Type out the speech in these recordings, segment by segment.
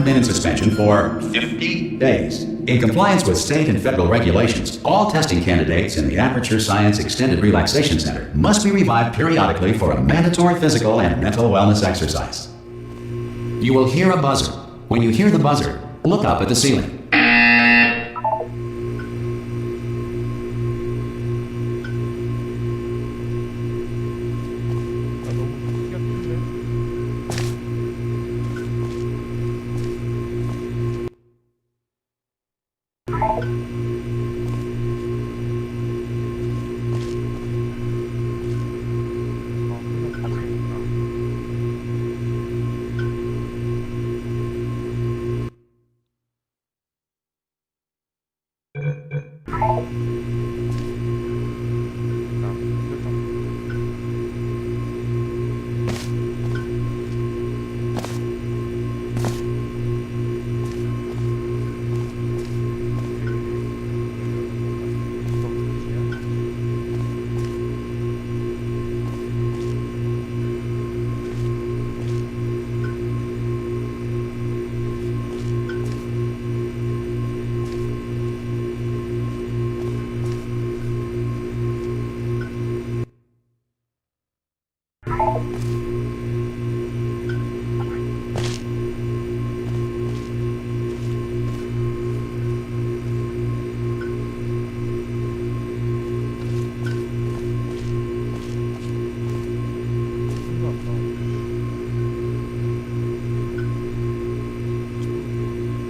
have been in suspension for 50 days. In compliance with state and federal regulations, all testing candidates in the Aperture Science Extended Relaxation Center must be revived periodically for a mandatory physical and mental wellness exercise. You will hear a buzzer. When you hear the buzzer, look up at the ceiling.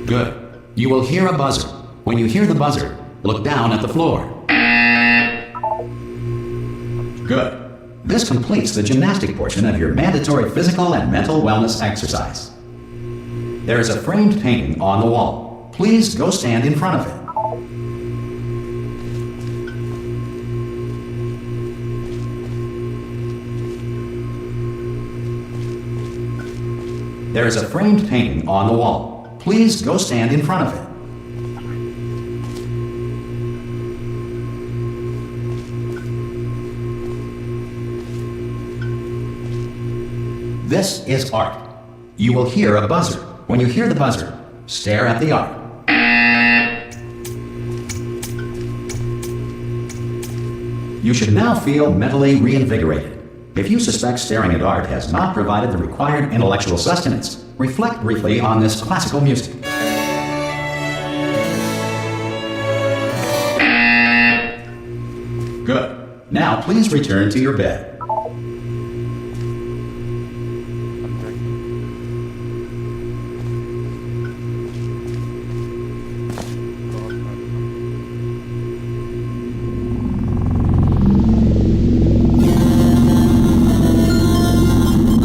Good. You will hear a buzzer. When you hear the buzzer, look down at the floor. Good. This completes the gymnastic portion of your mandatory physical and mental wellness exercise. There is a framed painting on the wall. Please go stand in front of it. There is a framed painting on the wall. Please go stand in front of it. This is art. You will hear a buzzer. When you hear the buzzer, stare at the art. You should now feel mentally reinvigorated. If you suspect staring at art has not provided the required intellectual sustenance, reflect briefly on this classical music. Good. Now please return to your bed.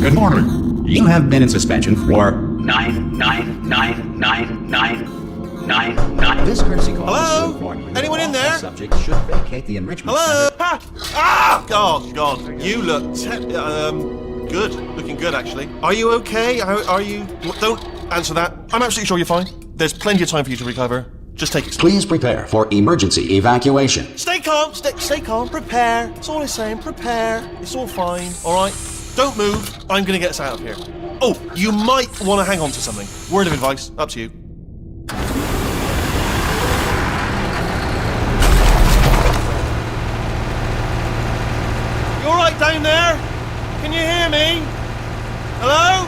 Good morning. You have been in suspension for 9999999. This courtesy call is to inform you. Anyone in there? Subjects should vacate the enrichment Hello? center. Oh, God. You look good. Looking good, actually. Are you okay? Are you... Don't answer that. I'm absolutely sure you're fine. There's plenty of time for you to recover. Just take it. Please prepare for emergency evacuation. Stay calm. Stay calm. Prepare. That's all I'm saying. Prepare. It's all fine. All right? Don't move. I'm going to get us out of here. Oh, you might want to hang on to something. Word of advice. Up to you. You all right down there? Can you hear me? Hello?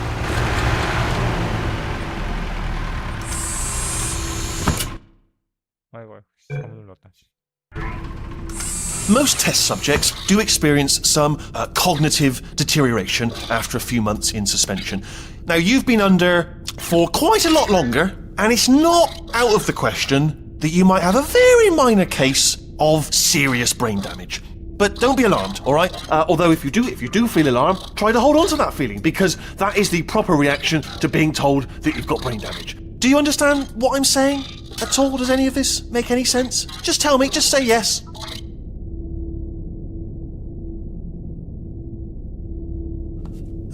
Most test subjects do experience some cognitive deterioration after a few months in suspension. Now, you've been under for quite a lot longer, and it's not out of the question that you might have a very minor case of serious brain damage. But don't be alarmed, all right? Although if you do feel alarmed, try to hold on to that feeling, because that is the proper reaction to being told that you've got brain damage. Do you understand what I'm saying at all? Does any of this make any sense? Just tell me, just say yes.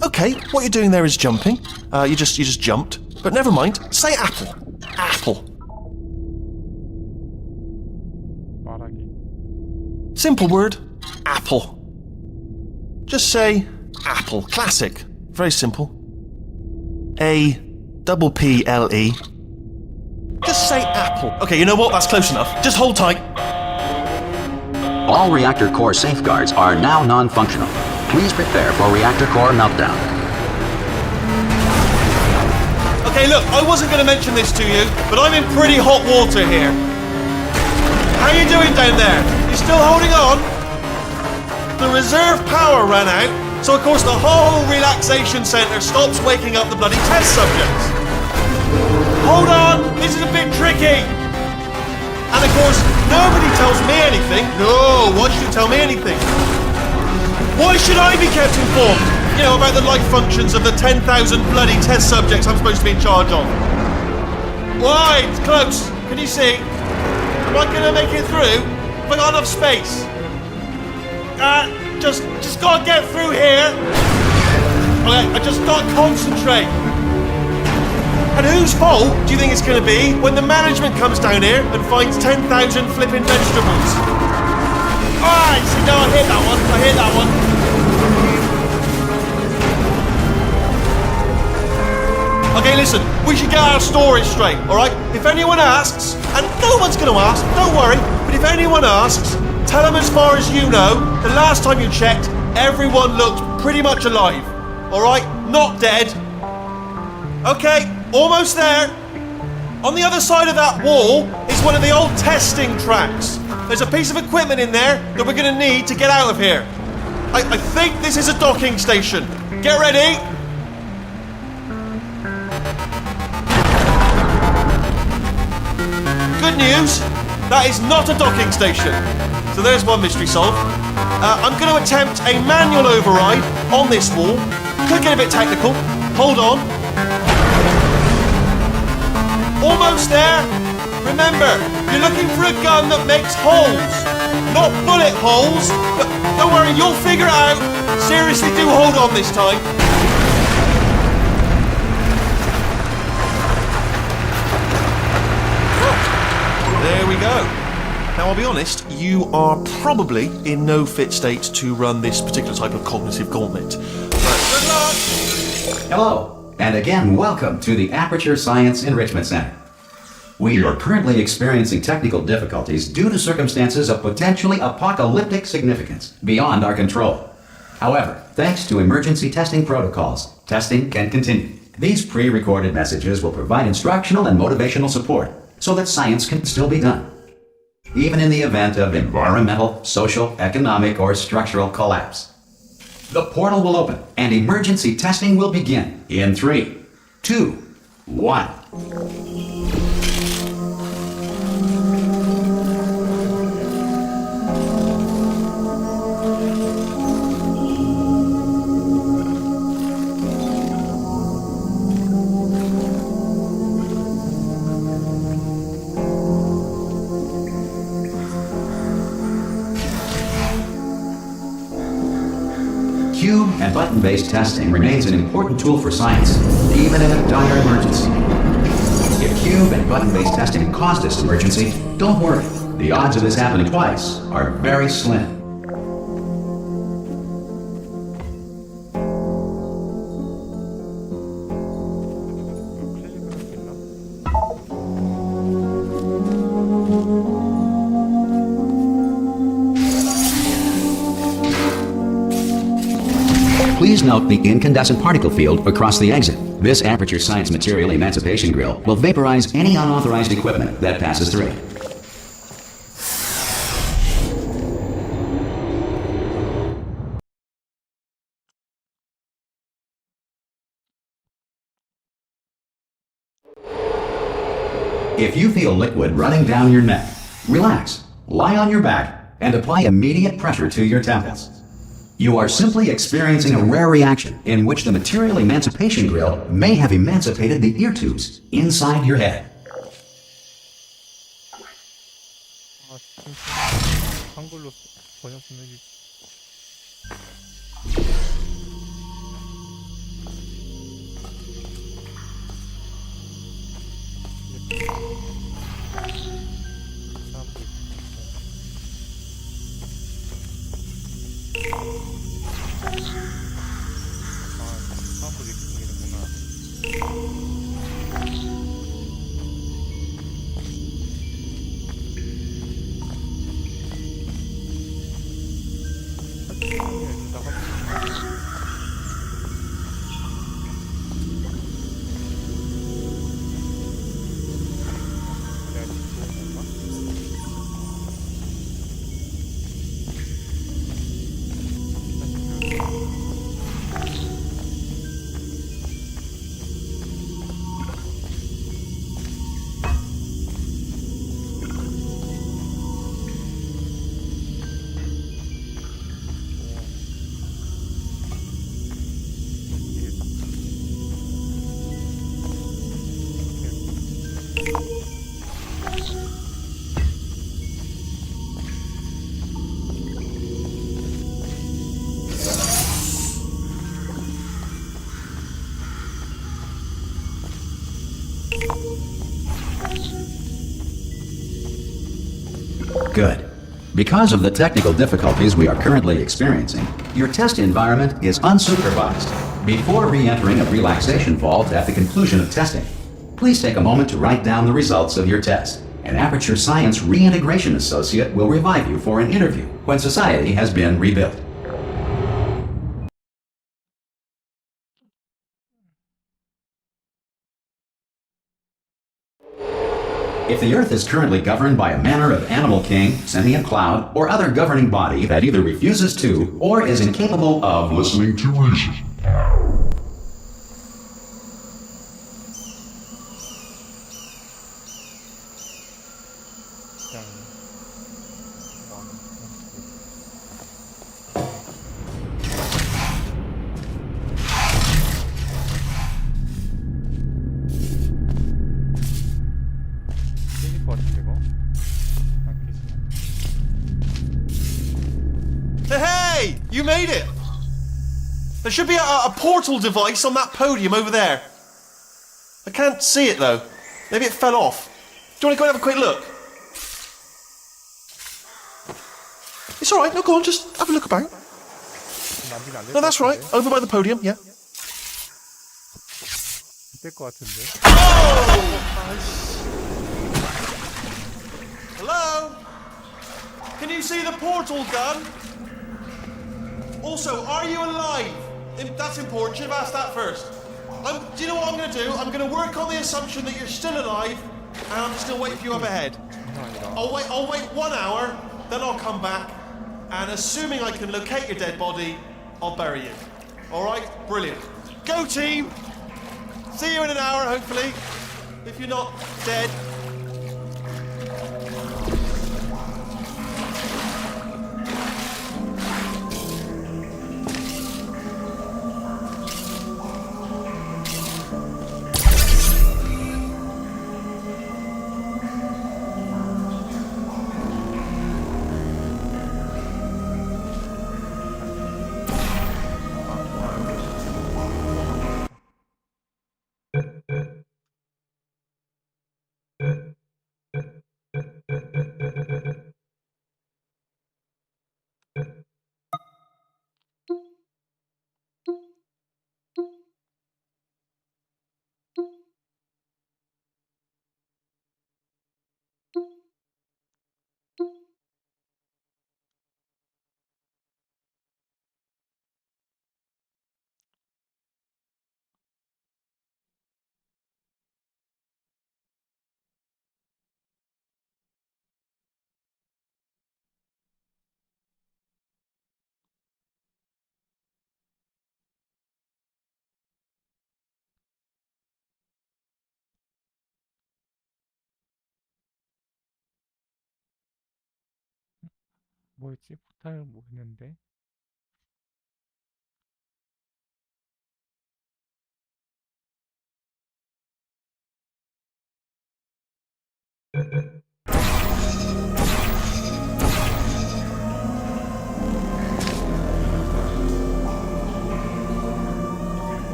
Okay, what you're doing there is jumping. You just jumped. But never mind. Say apple. Apple. Simple word. Apple. Just say apple. Classic. Very simple. A double P-L-E. Just say apple. Okay, you know what? That's close enough. Just hold tight. All reactor core safeguards are now non-functional. Please prepare for reactor core meltdown. Okay, look, I wasn't going to mention this to you, but I'm in pretty hot water here. How you doing down there? You still holding on? The reserve power ran out, so of course the whole relaxation centre stops waking up the bloody test subjects. Hold on, this is a bit tricky. And of course, nobody tells me anything. No, why should you tell me anything? Why should I be kept informed? You know, about the life functions of the 10,000 bloody test subjects I'm supposed to be in charge of. Why? It's close. Can you see? Am I going to make it through? Have I got enough space? Just gotta get through here. Okay, I just gotta concentrate. And whose fault do you think it's going to be when the management comes down here and finds 10,000 flipping vegetables? Alright, see, no, I hit that one. Okay, listen, we should get our stories straight, alright? If anyone asks, and no one's going to ask, don't worry, but if anyone asks, tell them as far as you know, the last time you checked, everyone looked pretty much alive. Alright? Not dead. Okay, almost there. On the other side of that wall is one of the old testing tracks. There's a piece of equipment in there that we're going to need to get out of here. I think this is a docking station. Get ready. Good news, that is not a docking station. So there's one mystery solved. I'm going to attempt a manual override on this wall. Could get a bit technical. Hold on. Almost there. Remember, you're looking for a gun that makes holes. Not bullet holes, but don't worry, you'll figure it out. Seriously, do hold on this time. There we go. Now, I'll be honest, you are probably in no fit state to run this particular type of cognitive gauntlet. But good luck! Hello, and again, welcome to the Aperture Science Enrichment Center. We are currently experiencing technical difficulties due to circumstances of potentially apocalyptic significance beyond our control. However, thanks to emergency testing protocols, testing can continue. These pre-recorded messages will provide instructional and motivational support so that science can still be done, even in the event of environmental, social, economic, or structural collapse. The portal will open and emergency testing will begin in 3, 2, 1. Cube and button-based testing remains an important tool for science, even in a dire emergency. If cube and button-based testing caused this emergency, don't worry. The odds of this happening twice are very slim. Please note the incandescent particle field across the exit. This Aperture Science Material Emancipation Grill will vaporize any unauthorized equipment that passes through. If you feel liquid running down your neck, relax, lie on your back, and apply immediate pressure to your temples. You are simply experiencing a rare reaction in which the Material Emancipation Grill may have emancipated the ear tubes inside your head. 한글로 번역 좀 해주지. 사람들이 생기는구나. Good. Because of the technical difficulties we are currently experiencing, your test environment is unsupervised. Before re-entering a relaxation vault at the conclusion of testing, please take a moment to write down the results of your test. An Aperture Science Reintegration Associate will revive you for an interview when society has been rebuilt. If the Earth is currently governed by a manner of animal king, sentient cloud, or other governing body that either refuses to or is incapable of listening to reason, 그냥 깨질 것 같은데 이거? 안 깨지네. Hey! You made it! There should be a portal device on that podium over there. I can't see it though. Maybe it fell off. Do you want to go and have a quick look? It's alright, no, go on, just have a look about. 만지면 안 될 No, 것 that's right. 같은데? Over by the podium, yeah. 될것 같은데? Hello? Can you see the portal gun? Also, are you alive? That's important. Should have asked that first. Do you know what I'm going to do? I'm going to work on the assumption that you're still alive, and I'm just going to wait for you up ahead. I'll wait 1 hour, then I'll come back, and assuming I can locate your dead body, I'll bury you. All right? Brilliant. Go team! See you in an hour, hopefully. If you're not dead. 뭐였지? 포탈 뭐 했는데?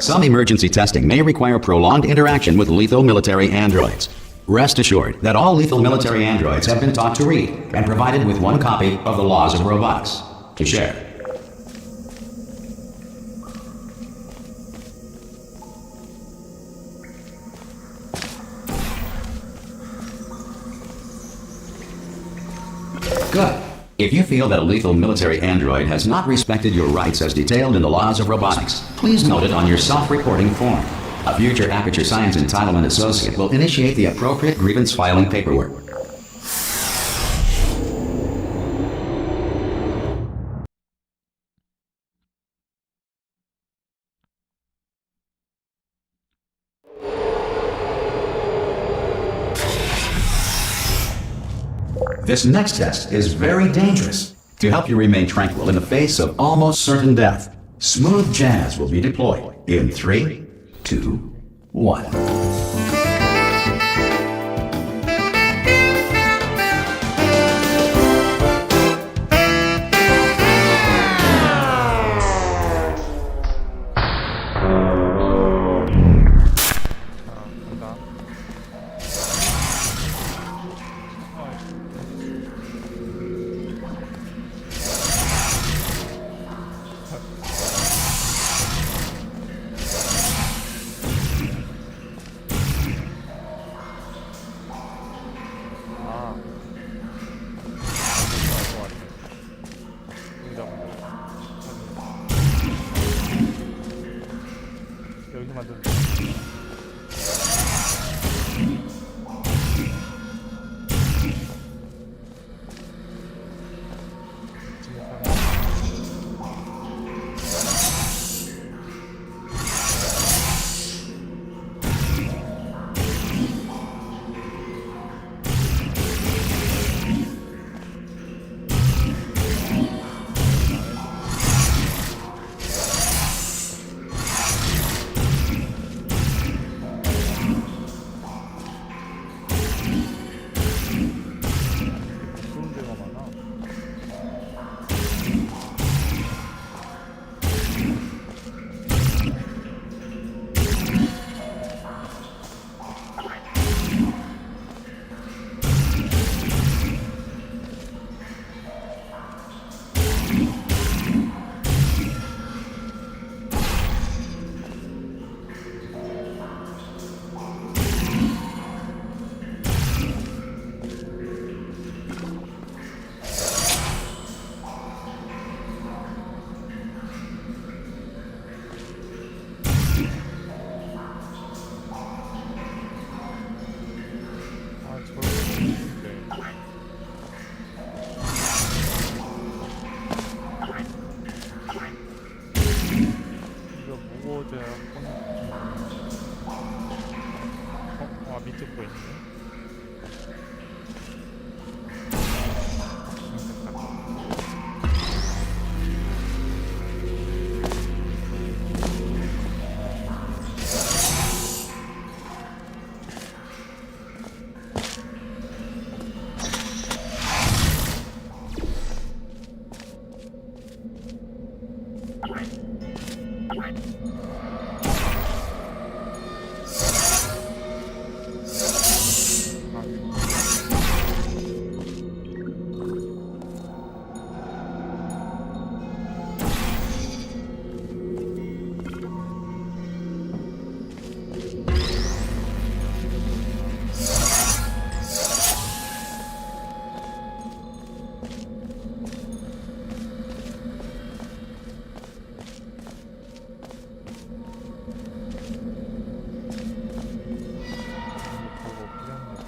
Some emergency testing may require prolonged interaction with lethal military androids. Rest assured that all lethal military androids have been taught to read and provided with one copy of the Laws of Robotics to share. Good. If you feel that a lethal military android has not respected your rights as detailed in the Laws of Robotics, please note it on your self-reporting form. A future Aperture Science Entitlement Associate will initiate the appropriate grievance filing paperwork. This next test is very dangerous. To help you remain tranquil in the face of almost certain death, smooth jazz will be deployed in 3, 2, 1. 간다. 아. 여기서 만든 무서운 데가 많아. 아, 저렇게 있는데. 이거 무거워져야 아, 밑에 거 있네. 별거 없긴 한데.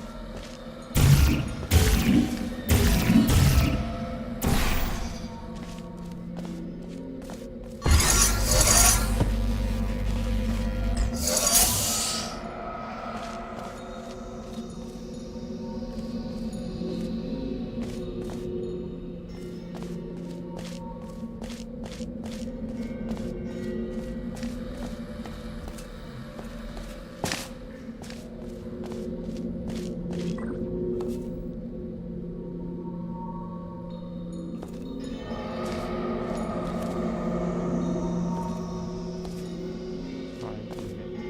아, 있네.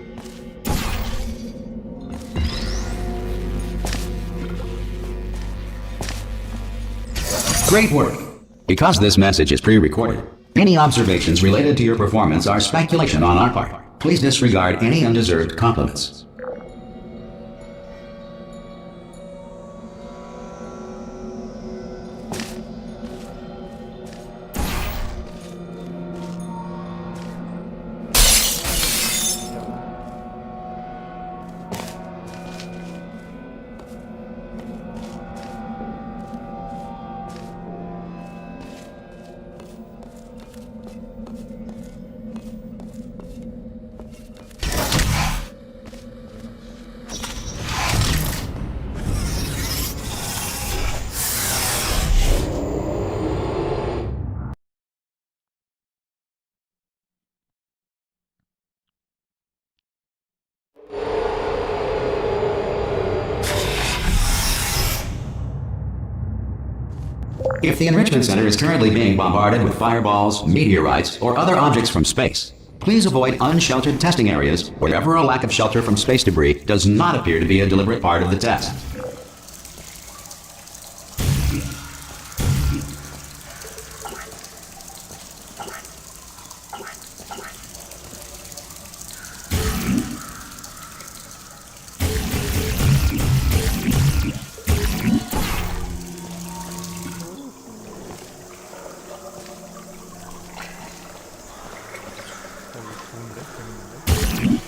Great work. Because this message is pre-recorded, any observations related to your performance are speculation on our part. Please disregard any undeserved compliments. if the Enrichment Center is currently being bombarded with fireballs, meteorites, or other objects from space, please avoid unsheltered testing areas wherever a lack of shelter from space debris does not appear to be a deliberate part of the test. 좋은데? 재밌는데?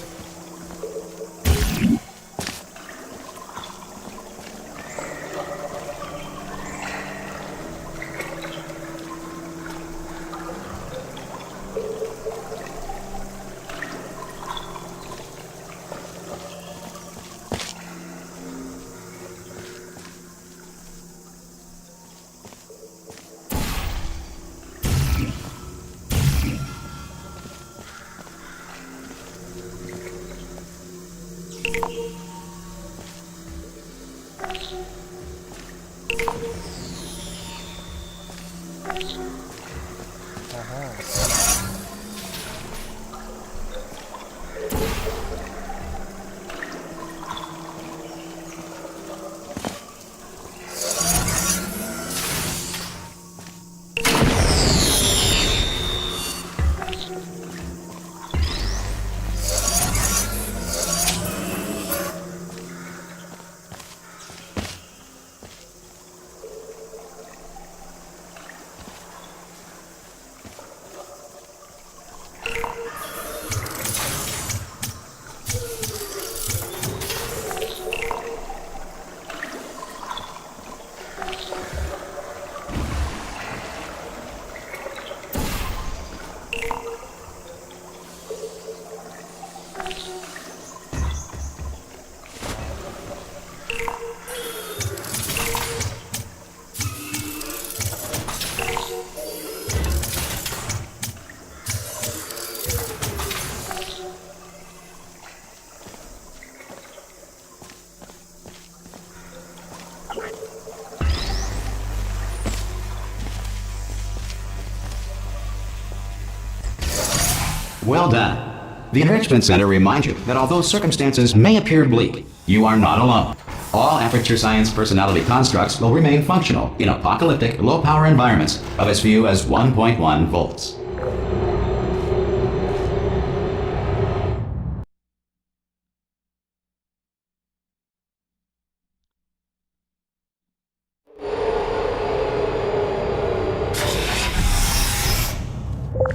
Well done. The Enrichment Center reminds you that although circumstances may appear bleak, you are not alone. All Aperture Science personality constructs will remain functional in apocalyptic, low-power environments of as few as 1.1 volts.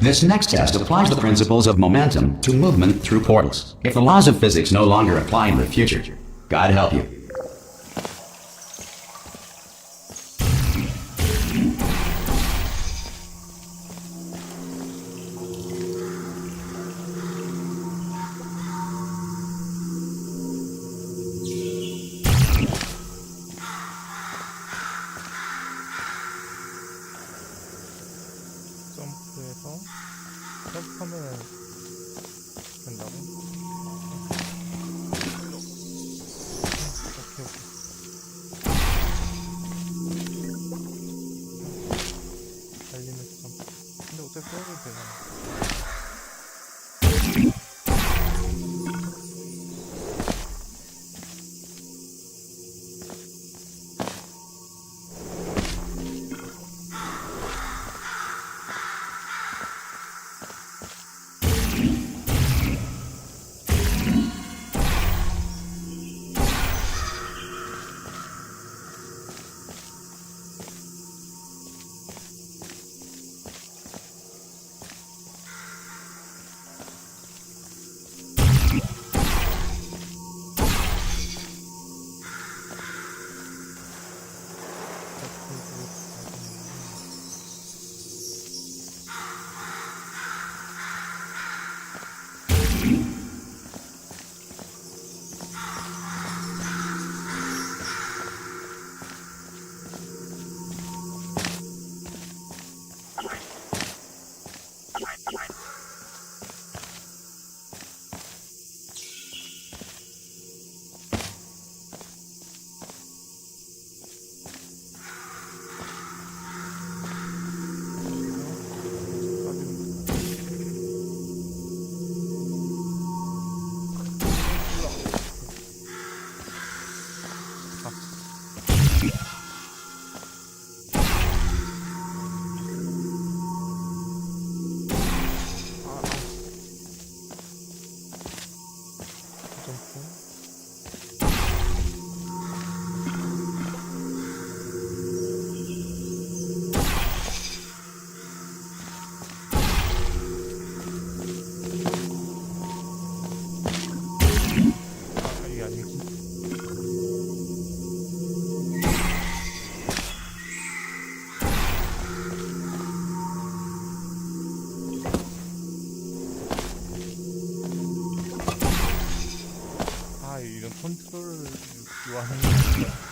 This next test applies the principles of momentum to movement through portals. If the laws of physics no longer apply in the future, God help you. 점프해서 점프하면 된다고? 오케이 오케이. 달리면서 점프. 근데 어차피 떨어져도 되잖아. 컨트롤을 요하는 것 같아요.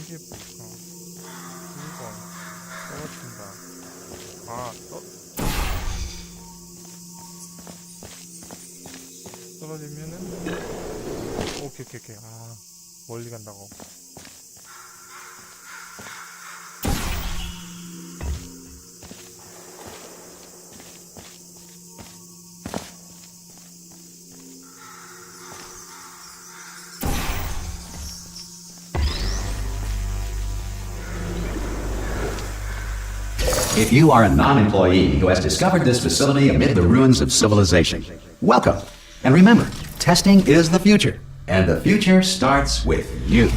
이게 뭘까? 1번 떨어진다. 떨어지면은 오케이. 멀리 간다고. If you are a non-employee who has discovered this facility amid the ruins of civilization, welcome. And remember, testing is the future, and the future starts with you.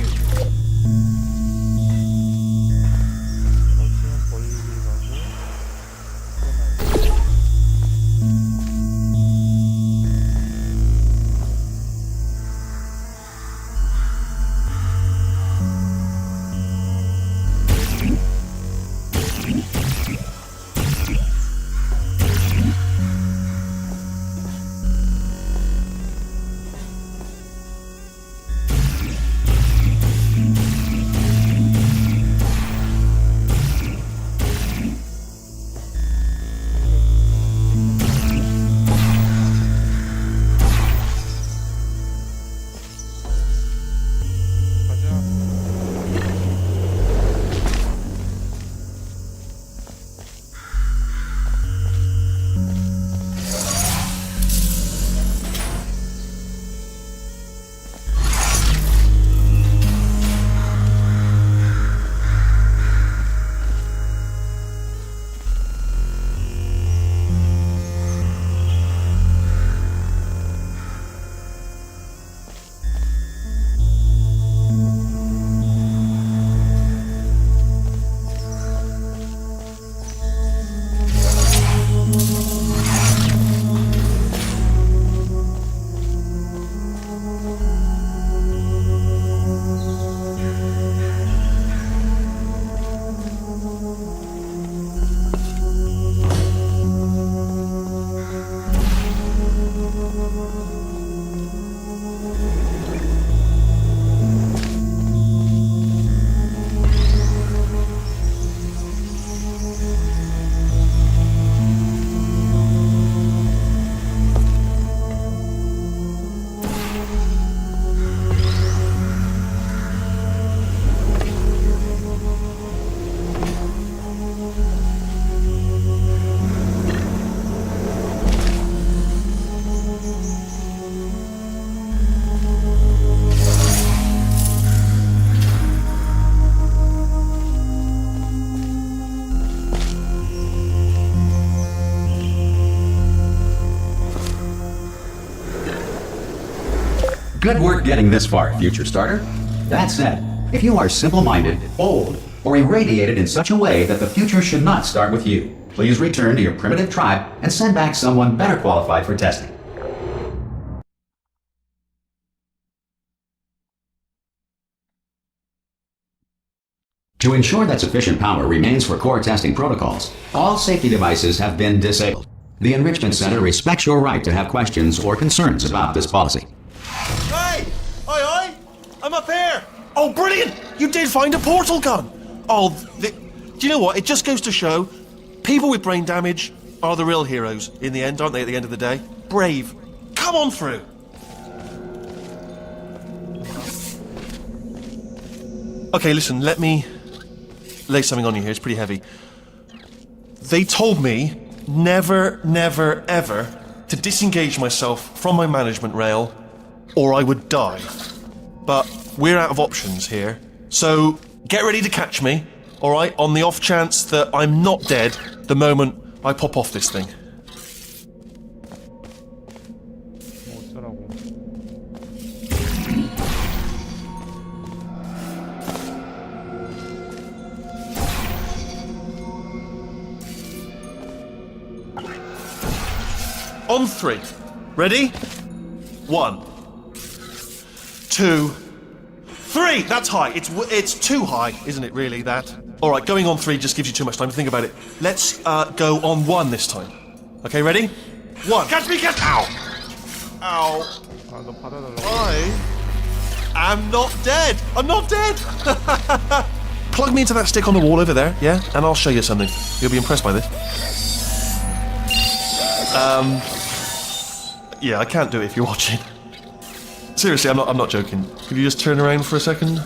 떨어지면 멀리 가고 Good work getting this far, future starter. That said, if you are simple-minded, bold, or irradiated in such a way that the future should not start with you, please return to your primitive tribe and send back someone better qualified for testing. To ensure that sufficient power remains for core testing protocols, all safety devices have been disabled. The Enrichment Center respects your right to have questions or concerns about this policy. Hey! Oi! I'm up here! Oh, brilliant! You did find a portal gun! Oh, do you know what? It just goes to show, people with brain damage are the real heroes in the end, aren't they, at the end of the day? Brave. Come on through! Okay, listen, let me lay something on you here. It's pretty heavy. They told me never, ever to disengage myself from my management rail or I would die. But we're out of options here. So get ready to catch me alright, on the off chance that I'm not dead the moment I pop off this thing. 뭐 어쩌라고. On 3. Ready? 1, 2, 3. That's high. It's too high, isn't it? Really, that. All right, going on 3 just gives you too much time to think about it. Let's go on 1 this time. Okay, ready? 1. Catch me! Catch! Ow! Ow! 아, 너 받아달라고. I am not dead. I'm not dead. Plug me into that stick on the wall over there, yeah, and I'll show you something. You'll be impressed by this. Yeah, I can't do it if you're watching. Seriously, I'm not joking. Could you just turn around for a second?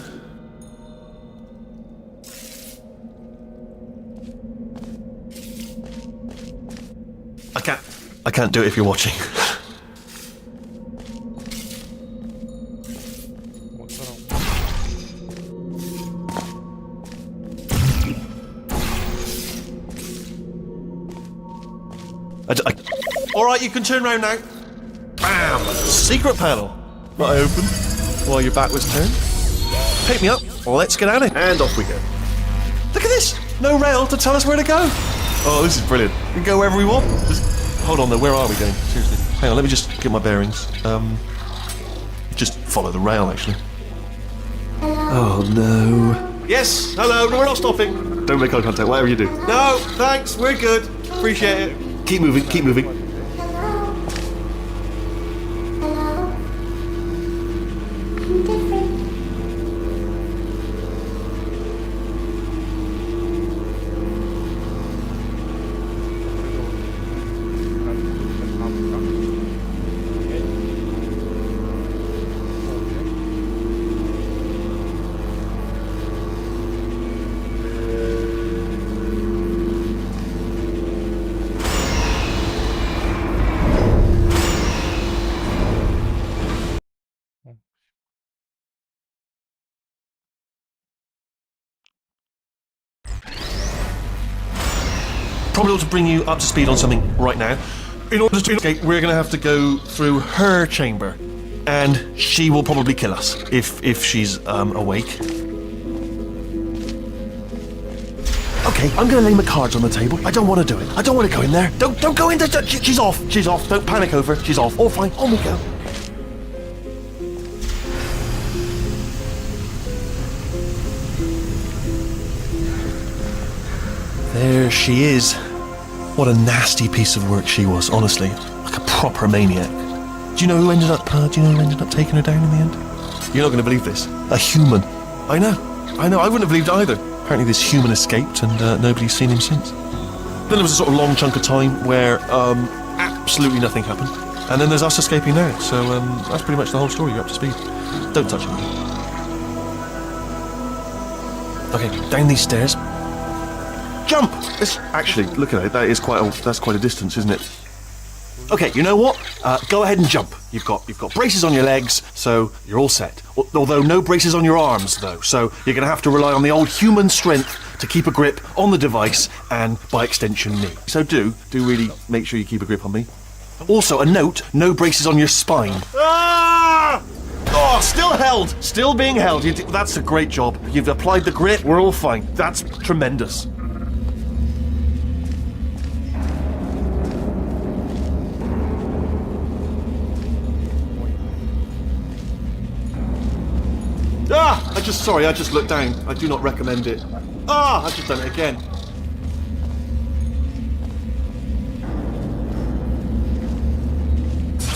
I can't do it if you're watching. 뭐 어쩌라고. Alright, you can turn around now. Bam! Secret panel. That I opened while your back was turned. Pick me up, let's get at it. And off we go. Look at this! No rail to tell us where to go. Oh, this is brilliant. We can go wherever we want. Hold on though, where are we going? Seriously. Hang on, let me just get my bearings. Just follow the rail, actually. Oh no. Yes, hello, no, we're not stopping. Don't make eye contact, whatever you do. No, thanks, we're good. Appreciate it. Keep moving, keep moving. Probably ought to bring you up to speed on something right now. In order to escape, we're going to have to go through her chamber, and she will probably kill us if she's awake. Okay, I'm going to lay my cards on the table. I don't want to do it. I don't want to go in there. Don't go in there. She's off. She's off. Don't panic over. She's off. All fine. On we go. There she is. What a nasty piece of work she was, honestly. Like a proper maniac. Do you know who ended up taking her down in the end? You're not going to believe this. A human. I know. I wouldn't have believed it either. Apparently this human escaped and nobody's seen him since. Then there was a sort of long chunk of time where absolutely nothing happened. And then there's us escaping now. So that's pretty much the whole story. You're up to speed. Don't touch him. Okay, down these stairs. Jump! Actually, look at it. That's quite a distance, isn't it? Okay, you know what? Go ahead and jump. You've got braces on your legs, so you're all set. Although no braces on your arms, though. So you're going to have to rely on the old human strength to keep a grip on the device and, by extension, me. So do really make sure you keep a grip on me. Also, a note: no braces on your spine. Ah! Oh, still held. Still being held. That's a great job. You've applied the grip. We're all fine. That's tremendous. I just looked down. I do not recommend it. I've just done it again.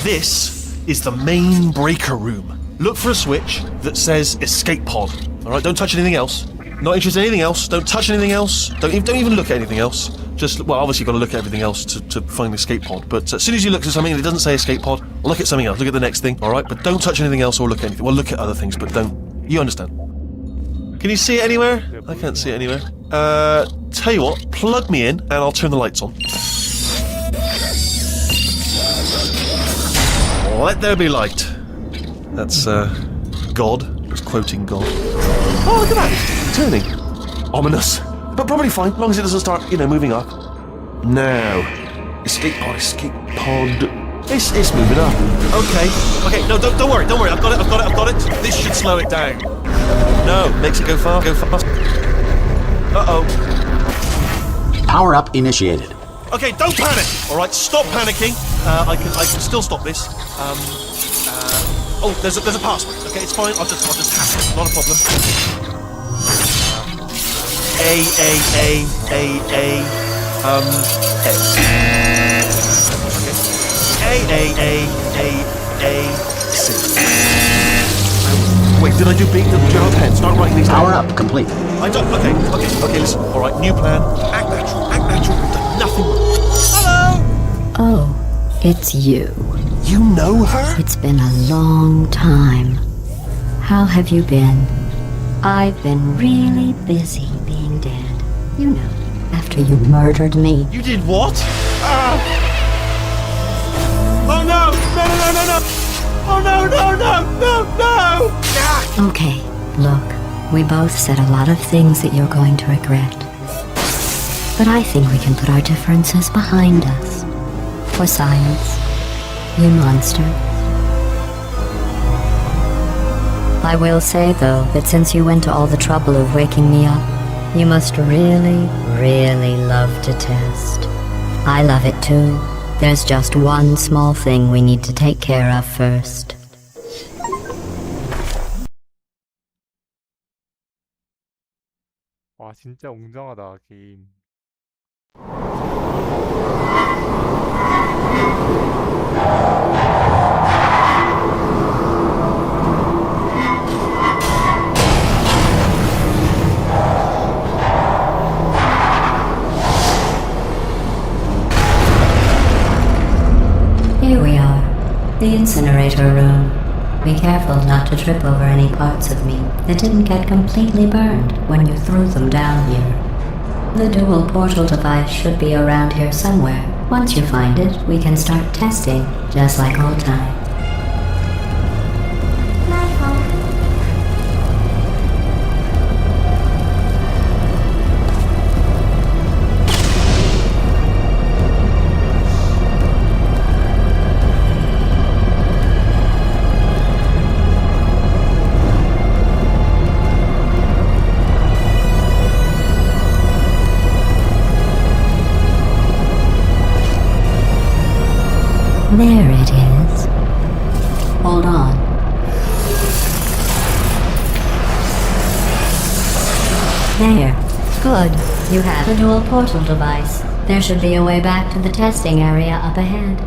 This is the main breaker room. Look for a switch that says escape pod. Alright, don't touch anything else. Not interested in anything else. Don't touch anything else. Don't even look at anything else. Just, well, obviously you've got to look at everything else to find the escape pod. But as soon as you look at something and it doesn't say escape pod, look at something else. Look at the next thing, alright? But don't touch anything else or look at anything. Well, look at other things, but don't. You understand? Can you see it anywhere? I can't see it anywhere. Tell you what, plug me in and I'll turn the lights on. Let there be light. That's, God. Just quoting God. Oh, look at that! It's turning. Ominous. but probably fine, as long as it doesn't start, moving up. Now, escape pod. It's moving up. Okay, no, don't worry, I've got it. This should slow it down. No, makes it go fast. Uh-oh. Power up initiated. Okay, don't panic. All right, stop panicking. I can still stop this. Oh, there's a password. Okay, it's fine. I'll just hack it. Not a problem. A. C. Wait, did I do big? Did you have a pen? Start writing these down. Power up complete. I don't. Okay, listen. All right, new plan. Act natural. We've done nothing wrong. Hello! Oh, it's you. You know her? It's been a long time. How have you been? I've been really busy being dead. You know, after you murdered me. You did what? Oh no! Oh no! Okay, look, we both said a lot of things that you're going to regret. But I think we can put our differences behind us. For science, you monster. I will say, though, that since you went to all the trouble of waking me up, you must really, really love to test. I love it too. There's just one small thing we need to take care of first. 와 진짜 웅장하다 게임. Here we are, the incinerator room. Be careful not to trip over any parts of me that didn't get completely burned when you threw them down here. The dual portal device should be around here somewhere. Once you find it, we can start testing, just like old times. There it is. Hold on. There. Good. You have the dual portal device. There should be a way back to the testing area up ahead.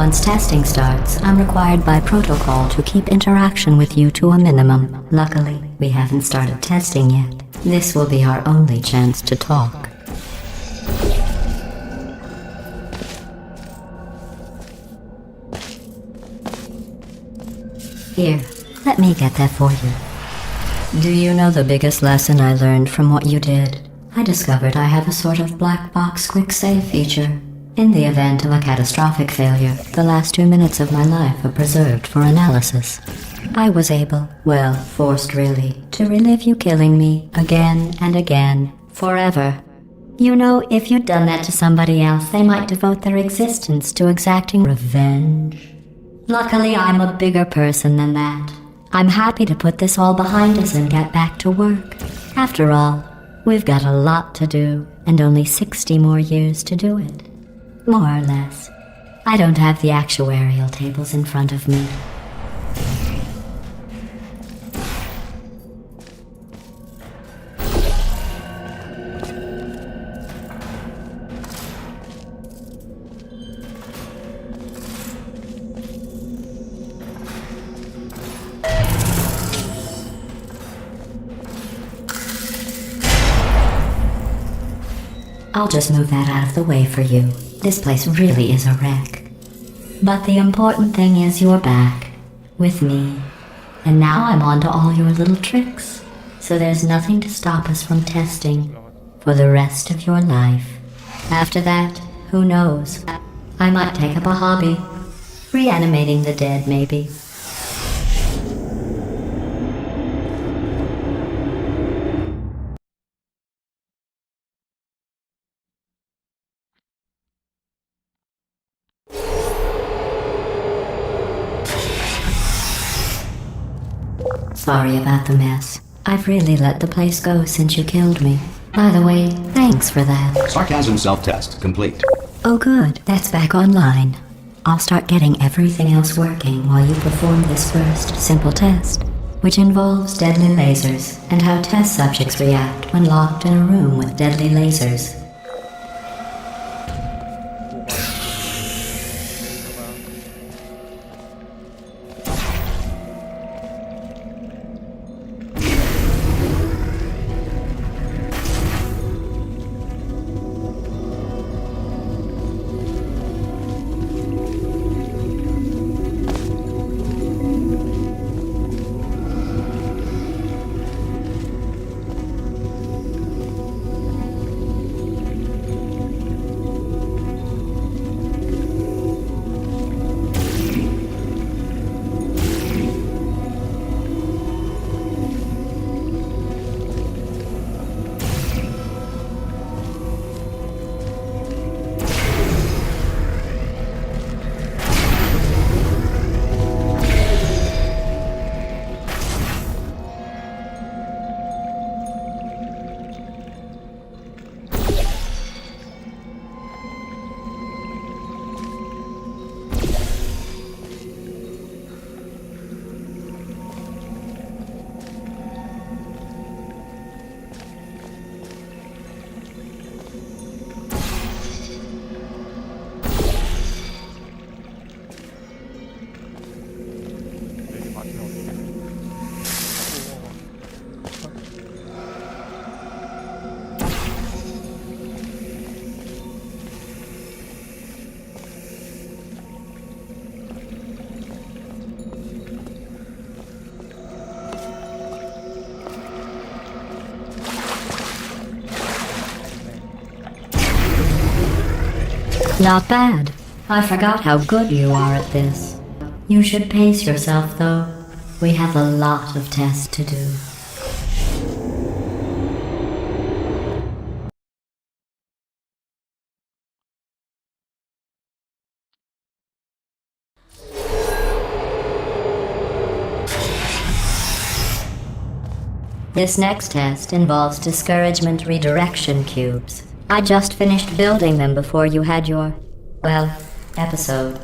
Once testing starts, I'm required by protocol to keep interaction with you to a minimum. Luckily, we haven't started testing yet. This will be our only chance to talk. Here, let me get that for you. Do you know the biggest lesson I learned from what you did? I discovered I have a sort of black box quick save feature. In the event of a catastrophic failure, the last 2 minutes of my life are preserved for analysis. I was able, well, forced really, to relive you killing me again and again, forever. You know, if you'd done that to somebody else, they might devote their existence to exacting revenge. Luckily, I'm a bigger person than that. I'm happy to put this all behind us and get back to work. After all, we've got a lot to do, and only 60 more years to do it. More or less. I don't have the actuarial tables in front of me. I'll just move that out of the way for you. This place really is a wreck. But the important thing is you're back. With me. And now I'm on to all your little tricks. So there's nothing to stop us from testing. For the rest of your life. After that, who knows? I might take up a hobby. Reanimating the dead, maybe. Sorry about the mess. I've really let the place go since you killed me. By the way, thanks for that. Sarcasm self-test complete. Oh good, that's back online. I'll start getting everything else working while you perform this first simple test, which involves deadly lasers and how test subjects react when locked in a room with deadly lasers. Not bad. I forgot how good you are at this. You should pace yourself, though. We have a lot of tests to do. This next test involves discouragement redirection cubes. I just finished building them before you had your, well, episode.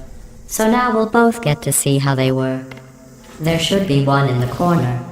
So now we'll both get to see how they work. There should be one in the corner.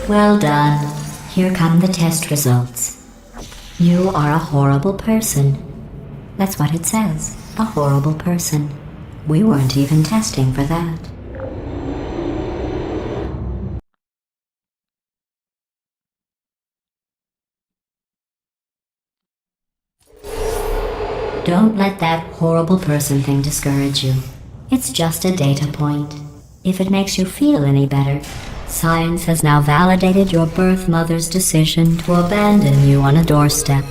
Well done. Here come the test results. You are a horrible person. That's what it says. A horrible person. We weren't even testing for that. Don't let that horrible person thing discourage you. It's just a data point. If it makes you feel any better, science has now validated your birth mother's decision to abandon you on a doorstep.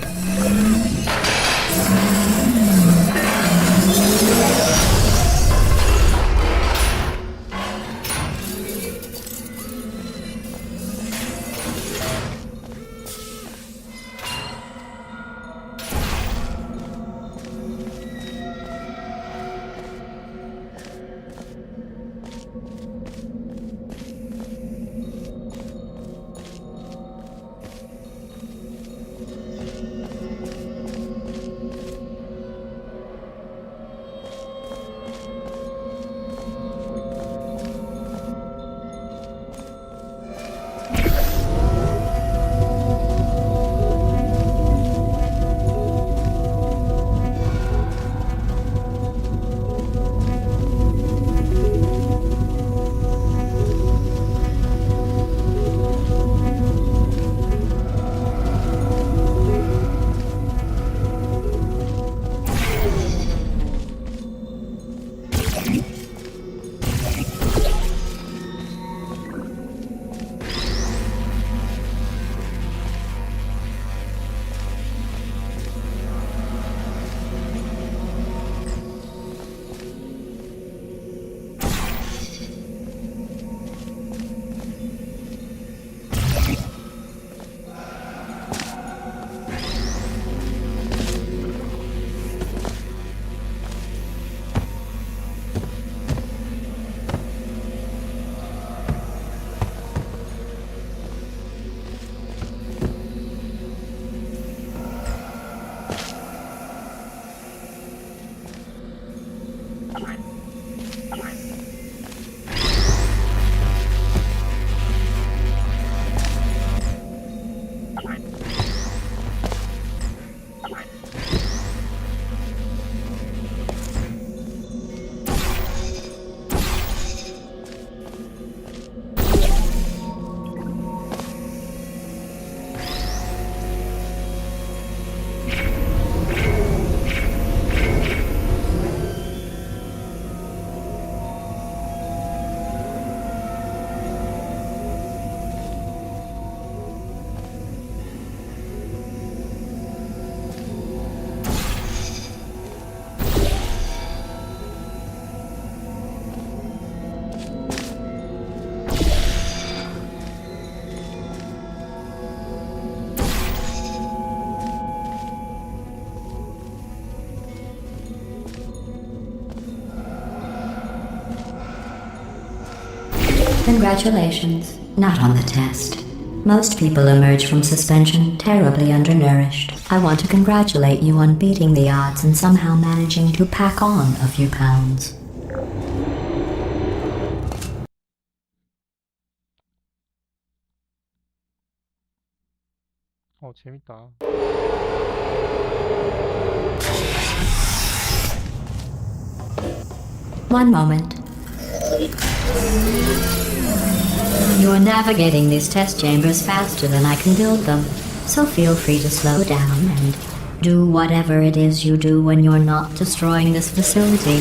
Congratulations. Not on the test. Most people emerge from suspension terribly undernourished. I want to congratulate you on beating the odds and somehow managing to pack on a few pounds. 재밌다. One moment. You're navigating these test chambers faster than I can build them, so feel free to slow down and do whatever it is you do when you're not destroying this facility.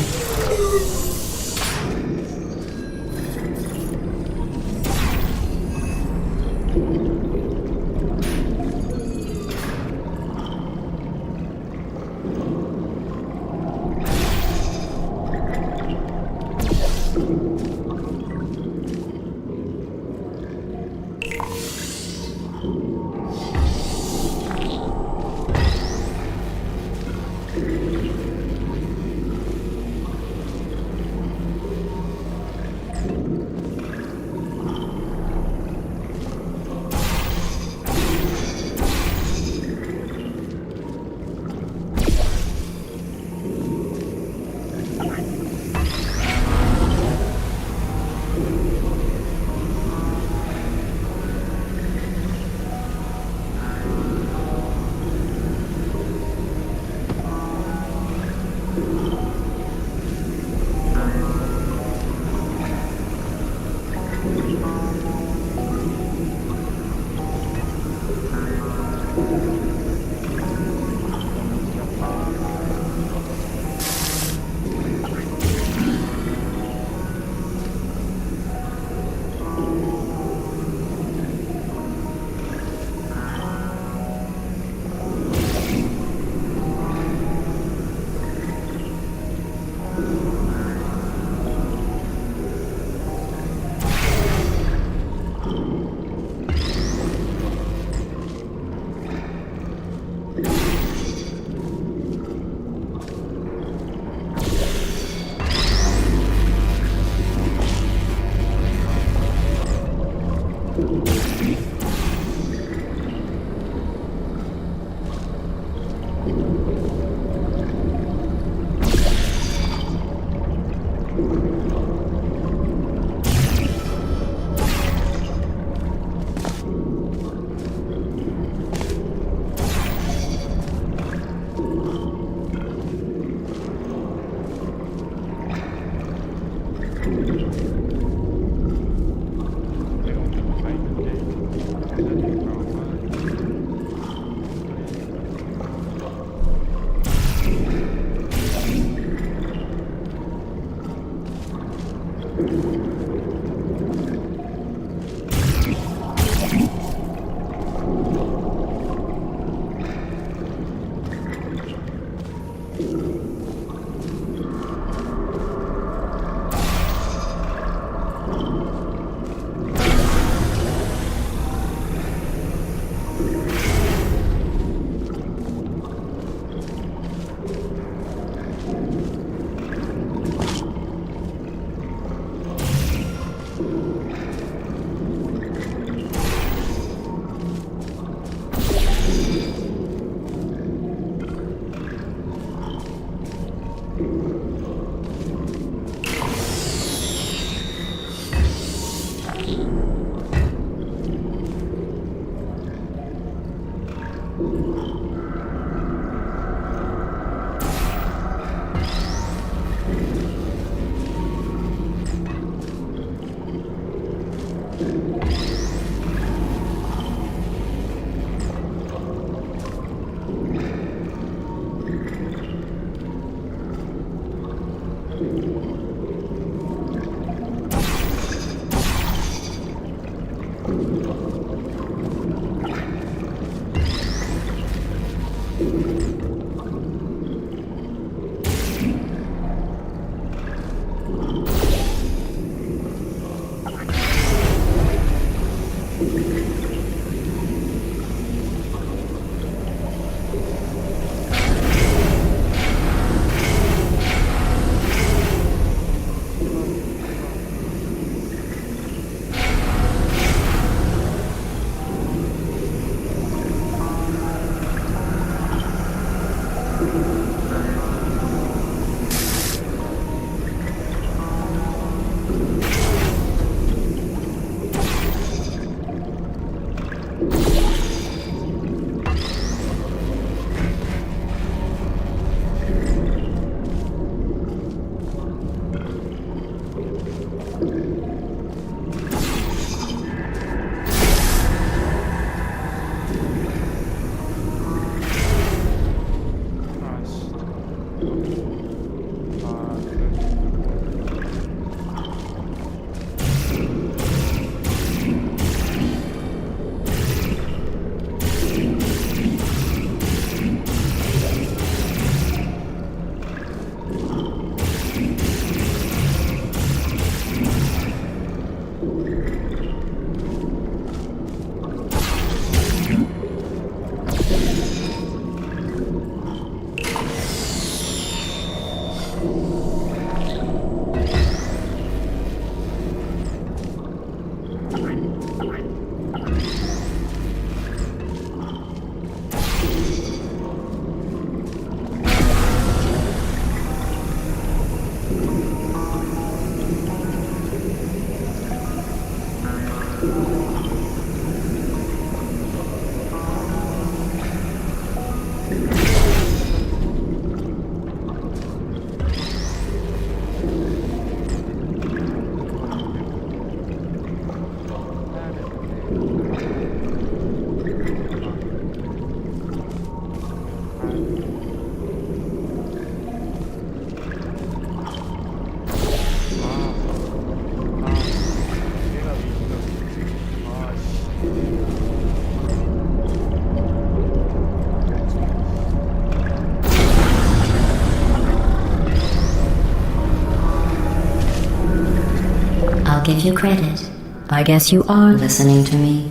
I'll give you credit. I guess you are listening to me.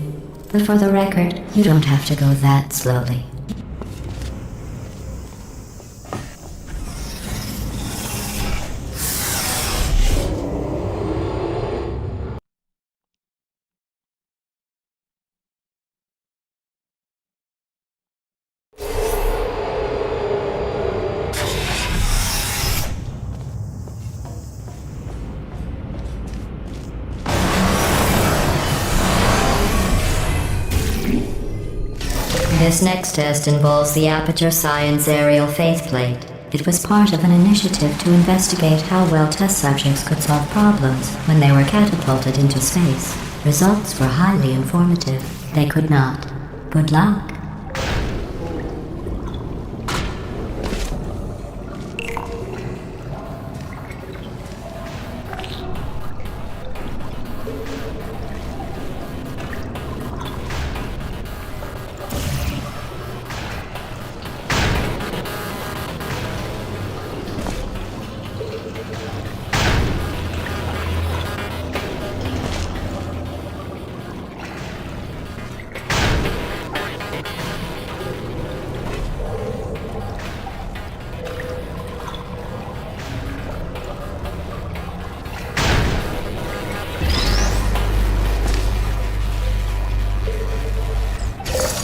But for the record, you don't have to go that slowly. This next test involves the Aperture Science Aerial Faceplate. It was part of an initiative to investigate how well test subjects could solve problems when they were catapulted into space. Results were highly informative. They could not. Good luck.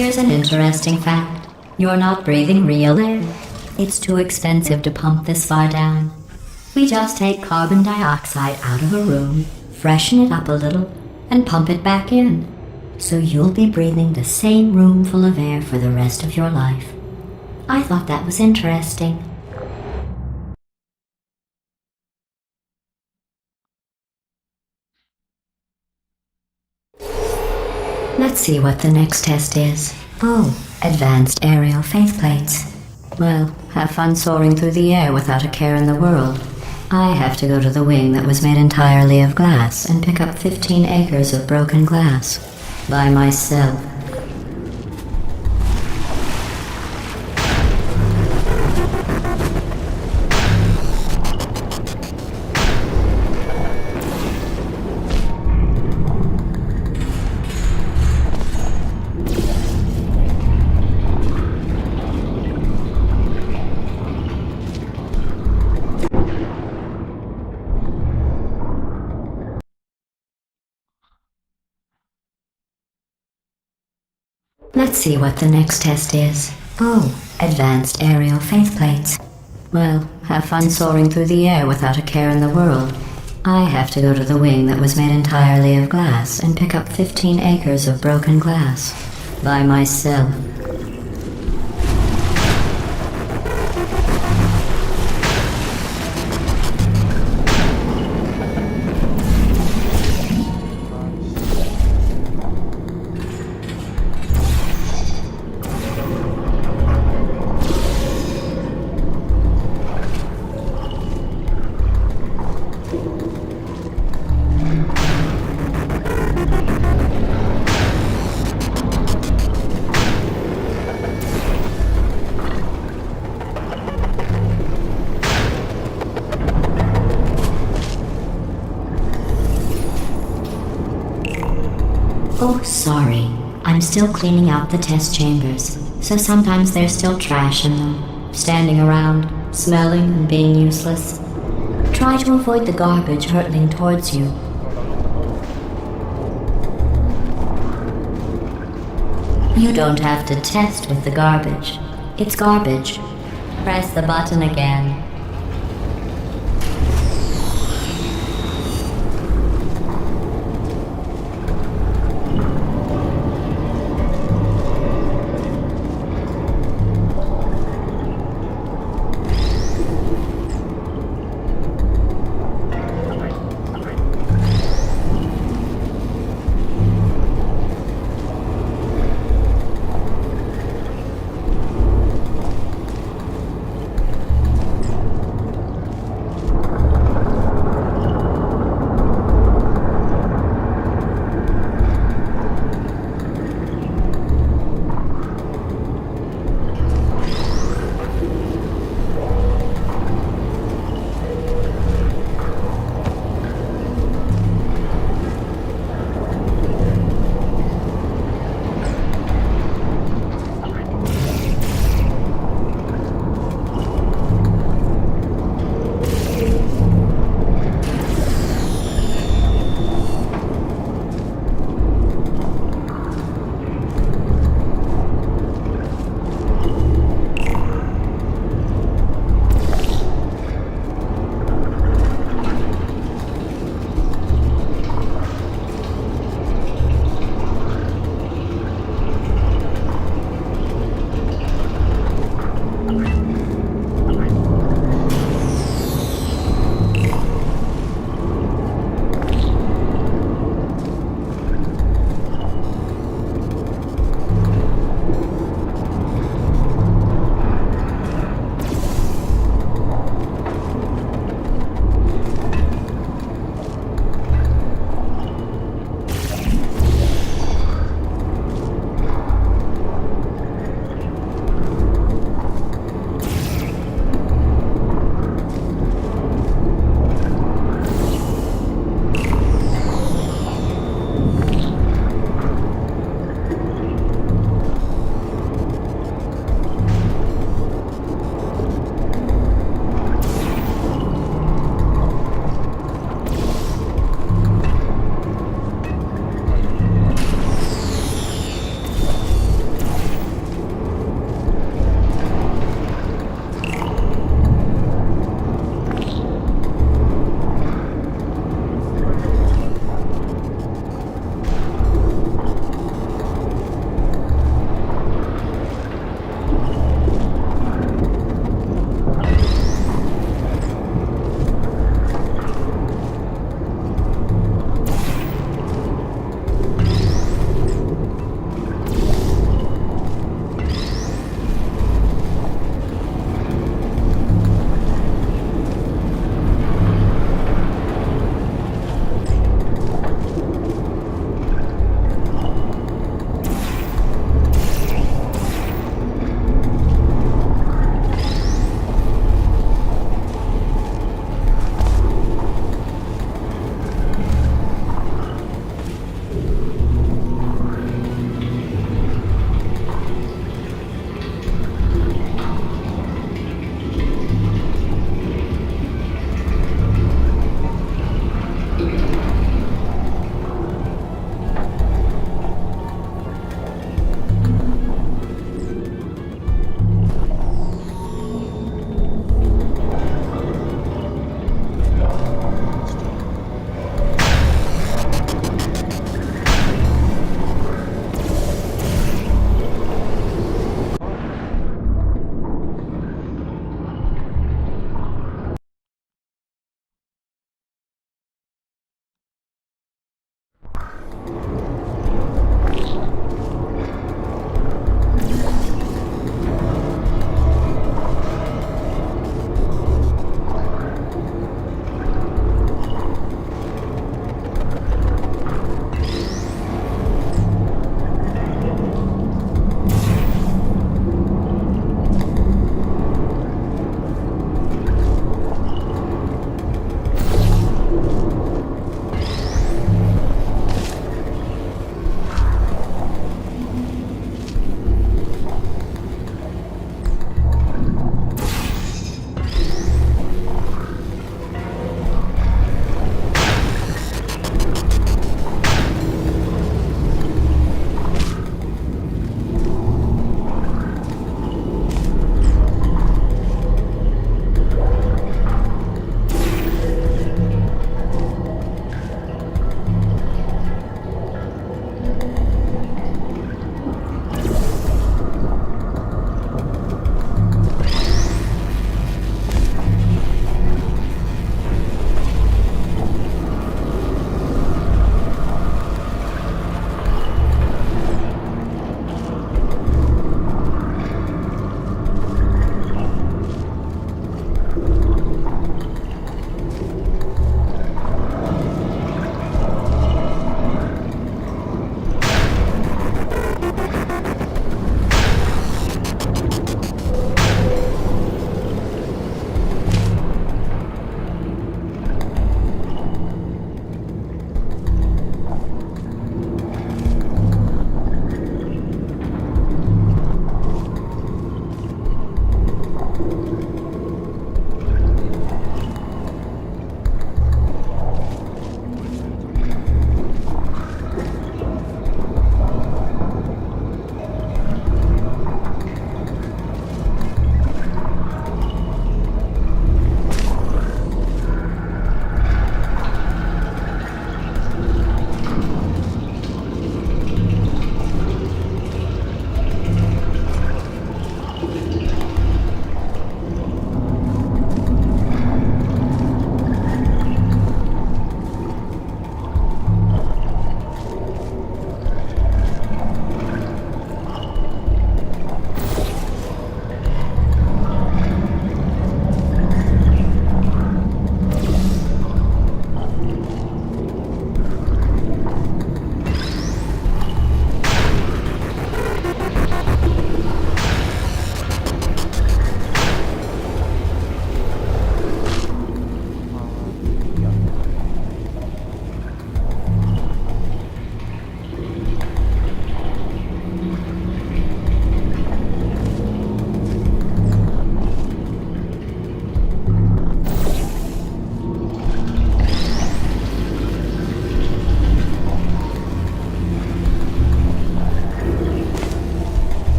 Here's an interesting fact. You're not breathing real air. It's too expensive to pump this far down. We just take carbon dioxide out of a room, freshen it up a little, and pump it back in. So you'll be breathing the same room full of air for the rest of your life. I thought that was interesting. Let's see what the next test is. Oh, advanced aerial faceplates. Well, have fun soaring through the air without a care in the world. I have to go to the wing that was made entirely of glass and pick up 15 acres of broken glass. By myself. Let's see what the next test is. Oh, advanced aerial faceplates. Well, have fun soaring through the air without a care in the world. I have to go to the wing that was made entirely of glass and pick up 15 acres of broken glass. By myself. Oh, sorry. I'm still cleaning out the test chambers, so sometimes there's still trash in them, standing around, smelling and being useless. Try to avoid the garbage hurtling towards you. You don't have to test with the garbage. It's garbage. Press the button again.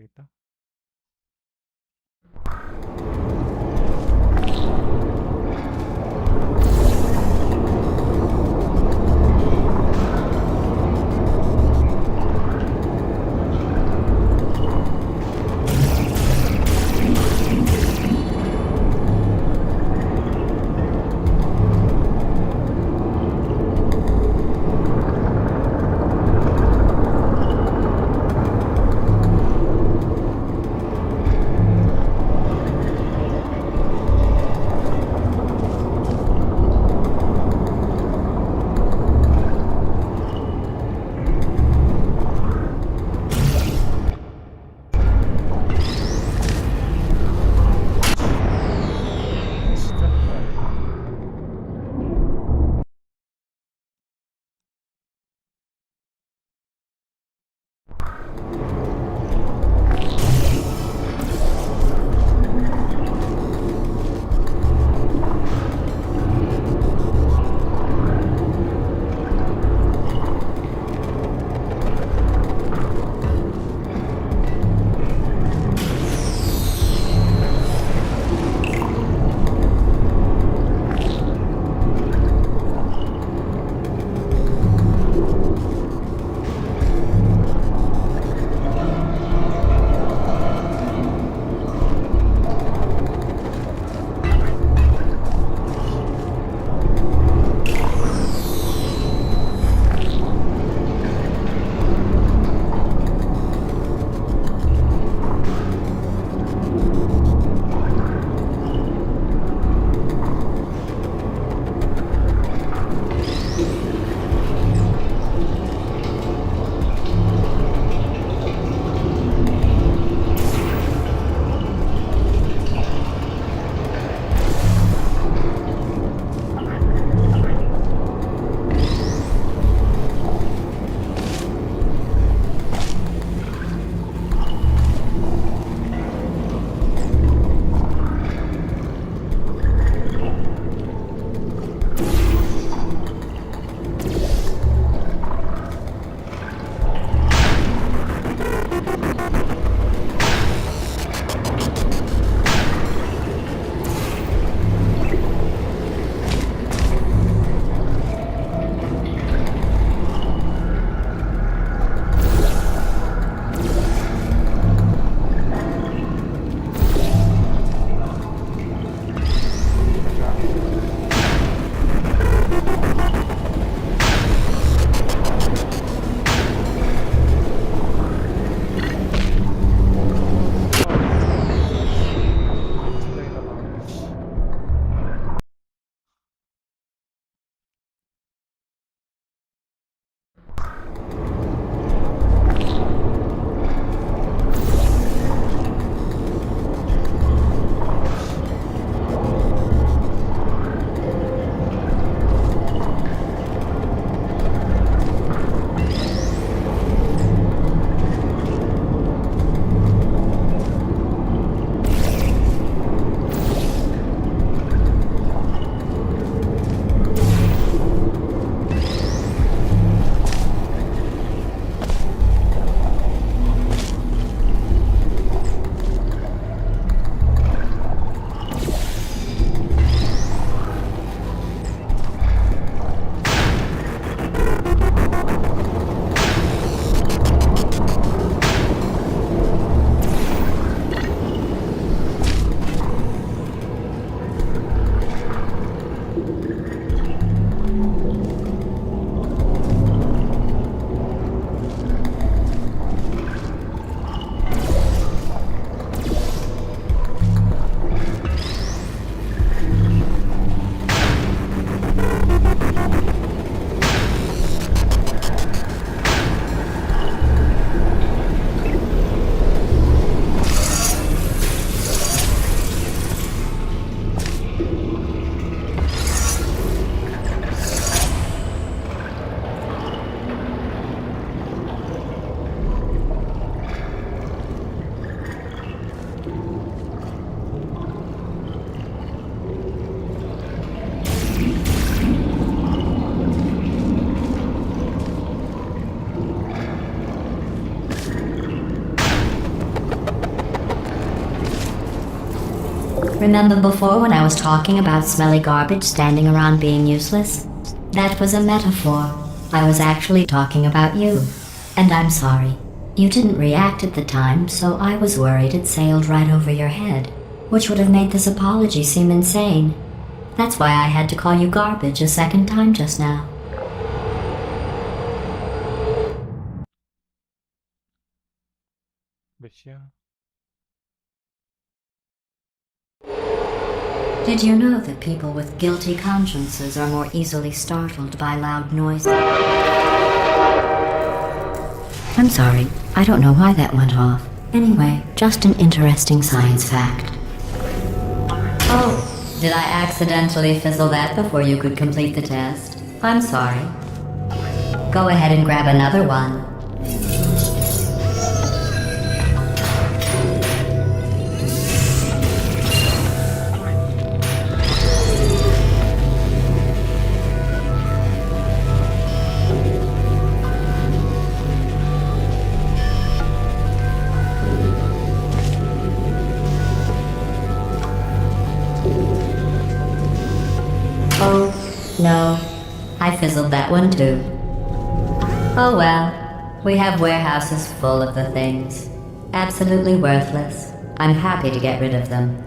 되겠다. Remember before when I was talking about smelly garbage standing around being useless? That was a metaphor. I was actually talking about you. And I'm sorry. You didn't react at the time, so I was worried it sailed right over your head, which would have made this apology seem insane. That's why I had to call you garbage a second time just now. 몇 시야? Did you know that people with guilty consciences are more easily startled by loud noises? I'm sorry, I don't know why that went off. Anyway, just an interesting science fact. Oh, did I accidentally fizzle that before you could complete the test? I'm sorry. Go ahead and grab another one. Oh, no. I fizzled that one too. Oh well. We have warehouses full of the things. Absolutely worthless. I'm happy to get rid of them.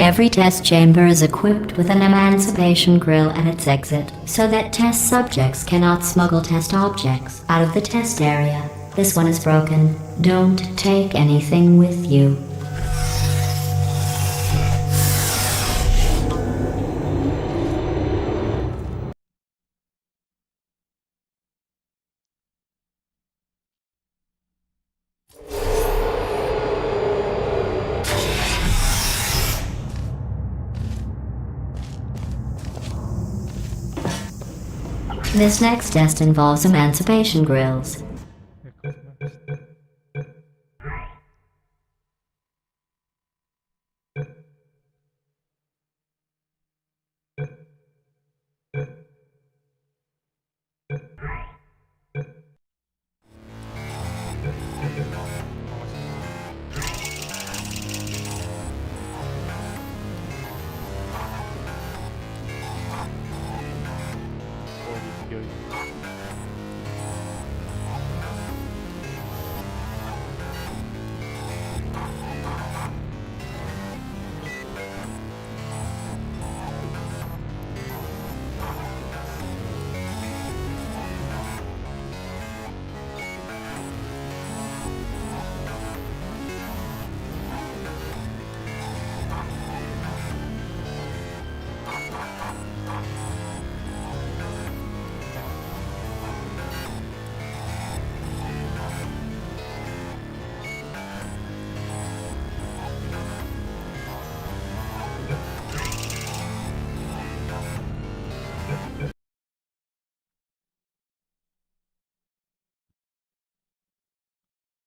Every test chamber is equipped with an emancipation grill at its exit, so that test subjects cannot smuggle test objects out of the test area. This one is broken. Don't take anything with you. This next test involves emancipation grills. 어디 비어있는